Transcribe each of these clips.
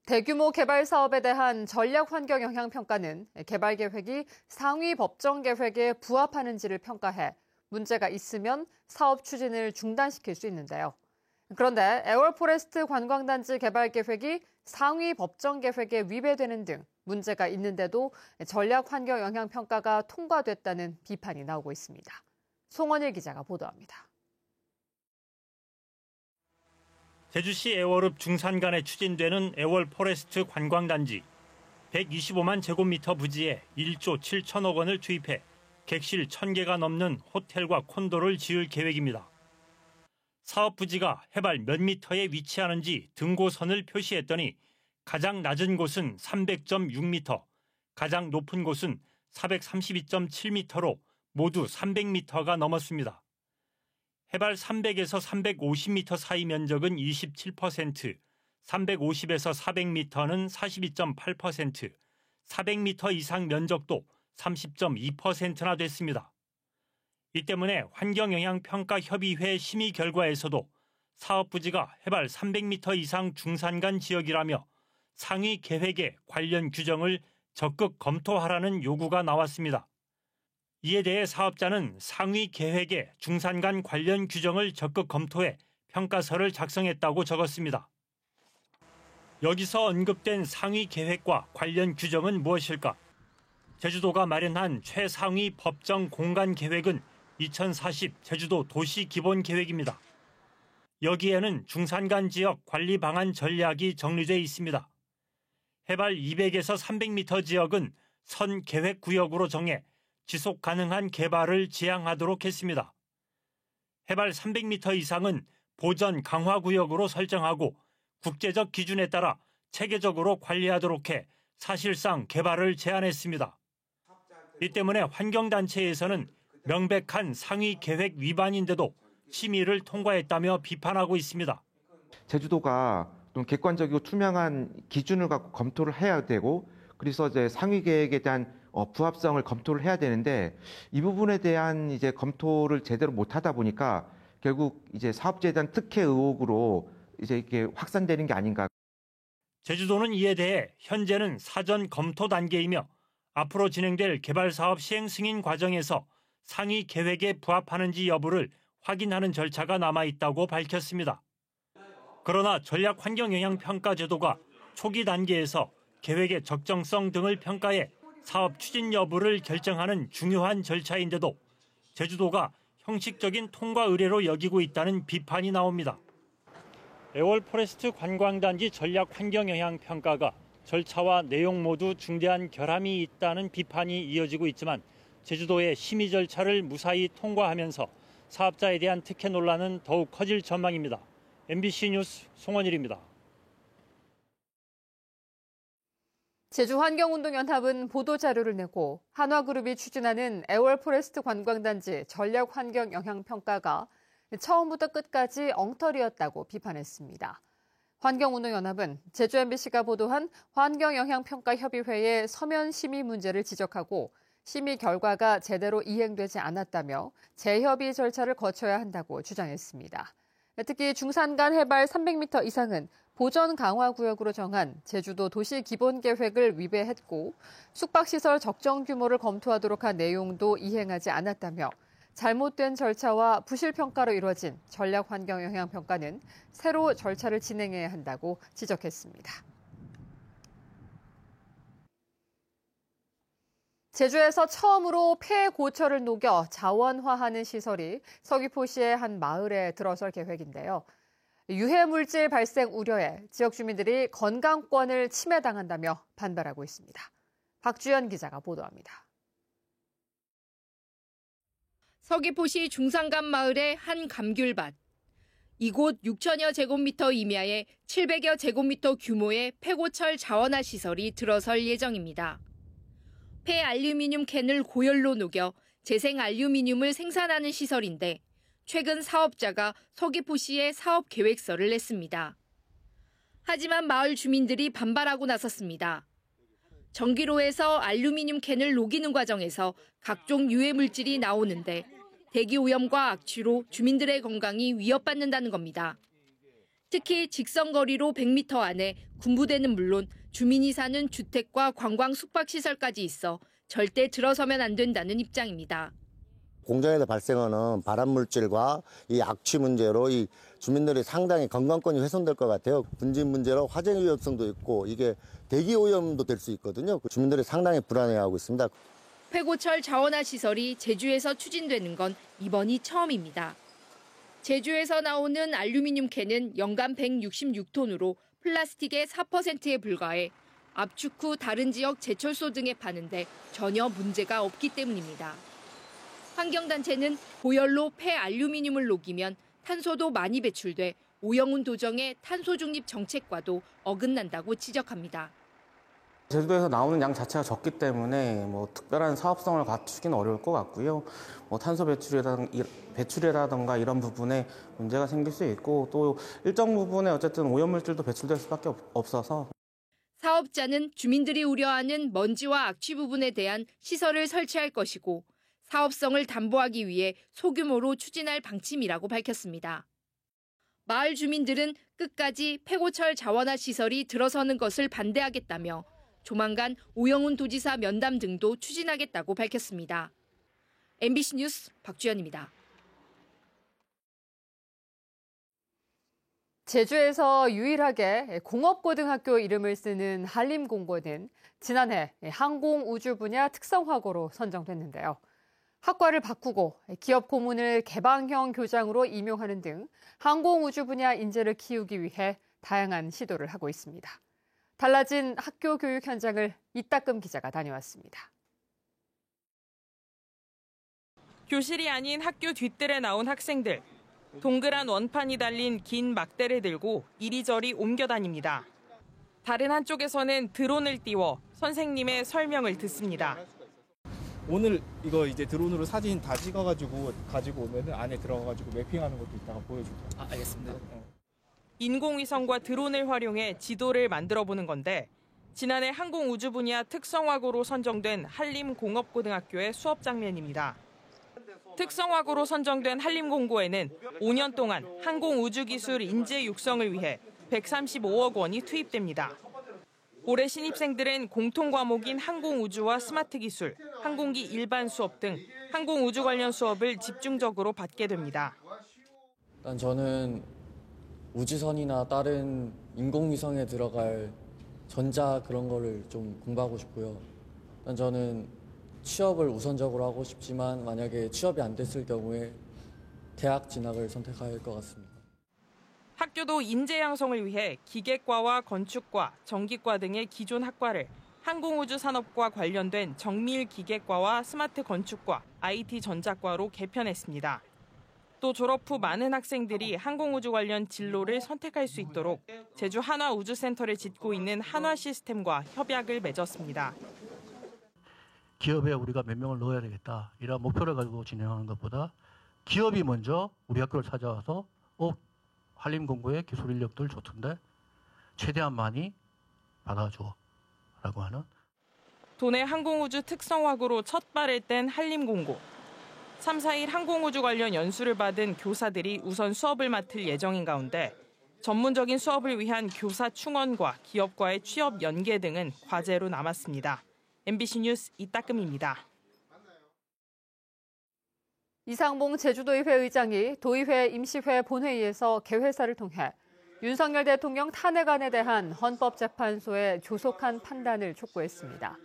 대규모 개발 사업에 대한 전략 환경 영향 평가는 개발 계획이 상위 법정 계획에 부합하는지를 평가해 문제가 있으면 사업 추진을 중단시킬 수 있는데요. 그런데 에월포레스트 관광단지 개발 계획이 상위 법정 계획에 위배되는 등 문제가 있는데도 전략 환경 영향 평가가 통과됐다는 비판이 나오고 있습니다. 송원일 기자가 보도합니다. 제주시 애월읍 중산간에 추진되는 애월포레스트 관광단지 125만 제곱미터 부지에 1조 7천억 원을 투입해 객실 1,000개가 넘는 호텔과 콘도를 지을 계획입니다. 사업 부지가 해발 몇 미터에 위치하는지 등고선을 표시했더니 가장 낮은 곳은 300.6m, 가장 높은 곳은 432.7m로 모두 300m가 넘었습니다. 해발 300에서 350m 사이 면적은 27%, 350에서 400m는 42.8%, 400m 이상 면적도 30.2%나 됐습니다. 이 때문에 환경영향평가협의회 심의 결과에서도 사업 부지가 해발 300m 이상 중산간 지역이라며 상위 계획에 관련 규정을 적극 검토하라는 요구가 나왔습니다. 이에 대해 사업자는 상위 계획에 중산간 관련 규정을 적극 검토해 평가서를 작성했다고 적었습니다. 여기서 언급된 상위 계획과 관련 규정은 무엇일까? 제주도가 마련한 최상위 법정 공간 계획은 2040 제주도 도시기본계획입니다. 여기에는 중산간 지역 관리 방안 전략이 정리되어 있습니다. 해발 200에서 300m 지역은 선 계획구역으로 정해 지속 가능한 개발을 지향하도록 했습니다. 해발 300m 이상은 보전 강화구역으로 설정하고 국제적 기준에 따라 체계적으로 관리하도록 해 사실상 개발을 제한했습니다. 이 때문에 환경단체에서는 명백한 상위 계획 위반인데도 심의를 통과했다며 비판하고 있습니다. 제주도가 좀 객관적이고 투명한 기준을 갖고 검토를 해야 되고 그래서 이제 상위 계획에 대한 부합성을 검토를 해야 되는데 이 부분에 대한 이제 검토를 제대로 못 하다 보니까 결국 이제 사업자에 대한 특혜 의혹으로 이제 이렇게 확산되는 게 아닌가. 제주도는 이에 대해 현재는 사전 검토 단계이며 앞으로 진행될 개발 사업 시행 승인 과정에서 상위 계획에 부합하는지 여부를 확인하는 절차가 남아 있다고 밝혔습니다. 그러나 전략 환경 영향 평가 제도가 초기 단계에서 계획의 적정성 등을 평가해 사업 추진 여부를 결정하는 중요한 절차인데도 제주도가 형식적인 통과 의례로 여기고 있다는 비판이 나옵니다. 애월포레스트 관광단지 전략 환경 영향 평가가 절차와 내용 모두 중대한 결함이 있다는 비판이 이어지고 있지만 제주도의 심의 절차를 무사히 통과하면서 사업자에 대한 특혜 논란은 더욱 커질 전망입니다. MBC 뉴스 송원일입니다. 제주환경운동연합은 보도자료를 내고 한화그룹이 추진하는 애월포레스트 관광단지 전략 환경 영향 평가가 처음부터 끝까지 엉터리였다고 비판했습니다. 환경운동연합은 제주 MBC가 보도한 환경영향평가협의회의 서면 심의 문제를 지적하고 심의 결과가 제대로 이행되지 않았다며 재협의 절차를 거쳐야 한다고 주장했습니다. 특히 중산간 해발 300m 이상은 보전 강화 구역으로 정한 제주도 도시 기본 계획을 위배했고 숙박시설 적정 규모를 검토하도록 한 내용도 이행하지 않았다며 잘못된 절차와 부실평가로 이루어진 전략 환경 영향 평가는 새로 절차를 진행해야 한다고 지적했습니다. 제주에서 처음으로 폐 고철을 녹여 자원화하는 시설이 서귀포시의 한 마을에 들어설 계획인데요. 유해물질 발생 우려에 지역 주민들이 건강권을 침해당한다며 반발하고 있습니다. 박주연 기자가 보도합니다. 서귀포시 중산간 마을의 한 감귤밭. 이곳 6천여 제곱미터 임야에 700여 제곱미터 규모의 폐고철 자원화 시설이 들어설 예정입니다. 폐알루미늄 캔을 고열로 녹여 재생 알루미늄을 생산하는 시설인데 최근 사업자가 서귀포시에 사업 계획서를 냈습니다. 하지만 마을 주민들이 반발하고 나섰습니다. 전기로에서 알루미늄 캔을 녹이는 과정에서 각종 유해 물질이 나오는데 대기 오염과 악취로 주민들의 건강이 위협받는다는 겁니다. 특히 직선거리로 100m 안에 군부대는 물론 주민이 사는 주택과 관광 숙박시설까지 있어 절대 들어서면 안 된다는 입장입니다. 공장에서 발생하는 발암물질과 이 악취 문제로 이 주민들이 상당히 건강권이 훼손될 것 같아요. 분진 문제로 화재 위험성도 있고 이게 대기 오염도 될 수 있거든요. 주민들이 상당히 불안해하고 있습니다. 폐고철 자원화 시설이 제주에서 추진되는 건 이번이 처음입니다. 제주에서 나오는 알루미늄 캔은 연간 166톤으로 플라스틱의 4%에 불과해 압축 후 다른 지역 제철소 등에 파는데 전혀 문제가 없기 때문입니다. 환경단체는 고열로 폐알루미늄을 녹이면 탄소도 많이 배출돼 오영훈 도정의 탄소 중립 정책과도 어긋난다고 지적합니다. 제주도에서 나오는 양 자체가 적기 때문에 특별한 사업성을 갖추기는 어려울 것 같고요. 탄소 배출이라던가 이런 부분에 문제가 생길 수 있고 또 일정 부분에 어쨌든 오염물질도 배출될 수밖에 없어서. 사업자는 주민들이 우려하는 먼지와 악취 부분에 대한 시설을 설치할 것이고 사업성을 담보하기 위해 소규모로 추진할 방침이라고 밝혔습니다. 마을 주민들은 끝까지 폐고철 자원화 시설이 들어서는 것을 반대하겠다며 조만간 오영훈 도지사 면담 등도 추진하겠다고 밝혔습니다. MBC 뉴스 박주연입니다. 제주에서 유일하게 공업고등학교 이름을 쓰는 한림공고는 지난해 항공우주 분야 특성화고로 선정됐는데요. 학과를 바꾸고 기업 고문을 개방형 교장으로 임용하는 등 항공우주 분야 인재를 키우기 위해 다양한 시도를 하고 있습니다. 달라진 학교 교육 현장을 이따금 기자가 다녀왔습니다. 교실이 아닌 학교 뒷뜰에 나온 학생들. 동그란 원판이 달린 긴 막대를 들고 이리저리 옮겨 다닙니다. 다른 한쪽에서는 드론을 띄워 선생님의 설명을 듣습니다. 오늘 이거 이제 드론으로 사진 다 찍어가지고 가지고 오면은 안에 들어가가지고 매핑하는 것도 이따가 보여줄게요. 알겠습니다. 인공위성과 드론을 활용해 지도를 만들어보는 건데 지난해 항공우주 분야 특성화고로 선정된 한림공업고등학교의 수업 장면입니다. 특성화고로 선정된 한림공고에는 5년 동안 항공우주기술 인재 육성을 위해 135억 원이 투입됩니다. 올해 신입생들은 공통 과목인 항공우주와 스마트 기술, 항공기 일반 수업 등 항공우주 관련 수업을 집중적으로 받게 됩니다. 일단 저는 우주선이나 다른 인공위성에 들어갈 전자 그런 거를 좀 공부하고 싶고요. 일단 저는 취업을 우선적으로 하고 싶지만 만약에 취업이 안 됐을 경우에 대학 진학을 선택할 것 같습니다. 학교도 인재 양성을 위해 기계과와 건축과, 전기과 등의 기존 학과를 항공우주 산업과 관련된 정밀기계과와 스마트 건축과, IT 전자과로 개편했습니다. 또 졸업 후 많은 학생들이 항공우주 관련 진로를 선택할 수 있도록 제주 한화우주센터를 짓고 있는 한화시스템과 협약을 맺었습니다. 기업에 우리가 몇 명을 넣어야 되겠다. 이런 목표를 가지고 진행하는 것보다 기업이 먼저 우리 학교를 찾아와서 한림공고의 기술 인력들 좋던데 최대한 많이 받아줘 라고 하는. 도내 항공우주 특성화고로 첫 발을 뗀 한림공고. 3, 4일 항공우주 관련 연수를 받은 교사들이 우선 수업을 맡을 예정인 가운데 전문적인 수업을 위한 교사 충원과 기업과의 취업 연계 등은 과제로 남았습니다. MBC 뉴스 이따금입니다. 이상봉 제주도의회 의장이 도의회 임시회 본회의에서 개회사를 통해 윤석열 대통령 탄핵안에 대한 헌법재판소의 조속한 판단을 촉구했습니다.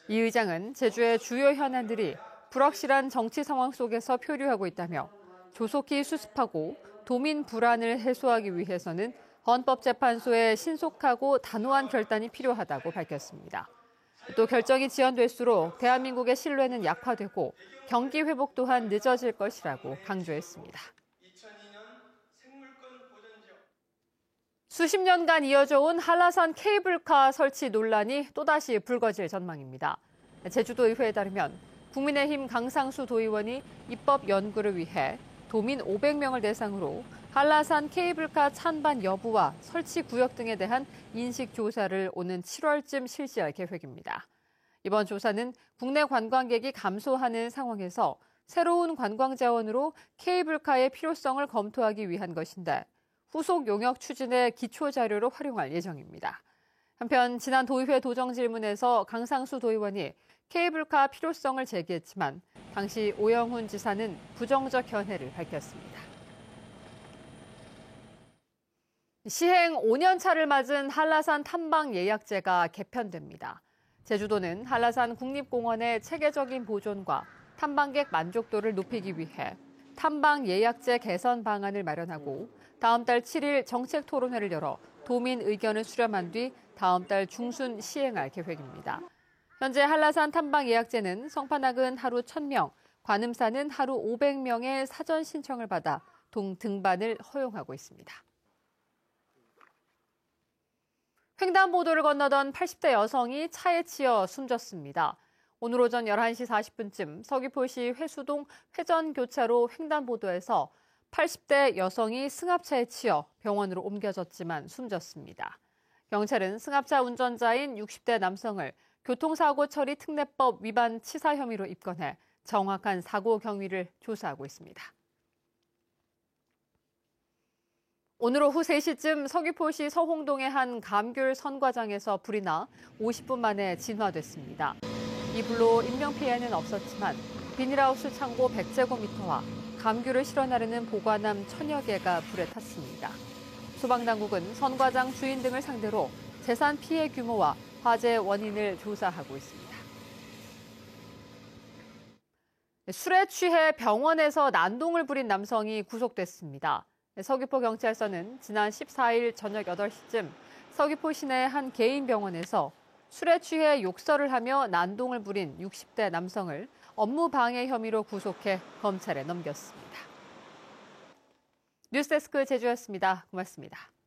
이 의장은 제주의 주요 현안들이 불확실한 정치 상황 속에서 표류하고 있다며 조속히 수습하고 도민 불안을 해소하기 위해서는 헌법재판소의 신속하고 단호한 결단이 필요하다고 밝혔습니다. 또 결정이 지연될수록 대한민국의 신뢰는 약화되고 경기 회복 또한 늦어질 것이라고 강조했습니다. 수십 년간 이어져 온 한라산 케이블카 설치 논란이 또다시 불거질 전망입니다. 제주도의회에 따르면 국민의힘 강상수 도의원이 입법 연구를 위해 도민 500명을 대상으로 한라산 케이블카 찬반 여부와 설치 구역 등에 대한 인식 조사를 오는 7월쯤 실시할 계획입니다. 이번 조사는 국내 관광객이 감소하는 상황에서 새로운 관광 자원으로 케이블카의 필요성을 검토하기 위한 것인데 후속 용역 추진의 기초 자료로 활용할 예정입니다. 한편 지난 도의회 도정 질문에서 강상수 도의원이 케이블카 필요성을 제기했지만 당시 오영훈 지사는 부정적 견해를 밝혔습니다. 시행 5년 차를 맞은 한라산 탐방 예약제가 개편됩니다. 제주도는 한라산 국립공원의 체계적인 보존과 탐방객 만족도를 높이기 위해 탐방 예약제 개선 방안을 마련하고 다음 달 7일 정책 토론회를 열어 도민 의견을 수렴한 뒤 다음 달 중순 시행할 계획입니다. 현재 한라산 탐방 예약제는 성판악은 하루 1,000명, 관음산은 하루 500명의 사전 신청을 받아 등반을 허용하고 있습니다. 횡단보도를 건너던 80대 여성이 차에 치여 숨졌습니다. 오늘 오전 11시 40분쯤 서귀포시 회수동 회전교차로 횡단보도에서 80대 여성이 승합차에 치여 병원으로 옮겨졌지만 숨졌습니다. 경찰은 승합차 운전자인 60대 남성을 교통사고 처리 특례법 위반 치사 혐의로 입건해 정확한 사고 경위를 조사하고 있습니다. 오늘 오후 3시쯤 서귀포시 서홍동의 한 감귤 선과장에서 불이 나 50분 만에 진화됐습니다. 이 불로 인명피해는 없었지만 비닐하우스 창고 100제곱미터와 감귤을 실어 나르는 보관함 1000여 개가 불에 탔습니다. 소방당국은 선과장 주인 등을 상대로 재산 피해 규모와 화재 원인을 조사하고 있습니다. 술에 취해 병원에서 난동을 부린 남성이 구속됐습니다. 서귀포경찰서는 지난 14일 저녁 8시쯤 서귀포 시내 한 개인 병원에서 술에 취해 욕설을 하며 난동을 부린 60대 남성을 업무방해 혐의로 구속해 검찰에 넘겼습니다. 뉴스데스크 제주였습니다. 고맙습니다.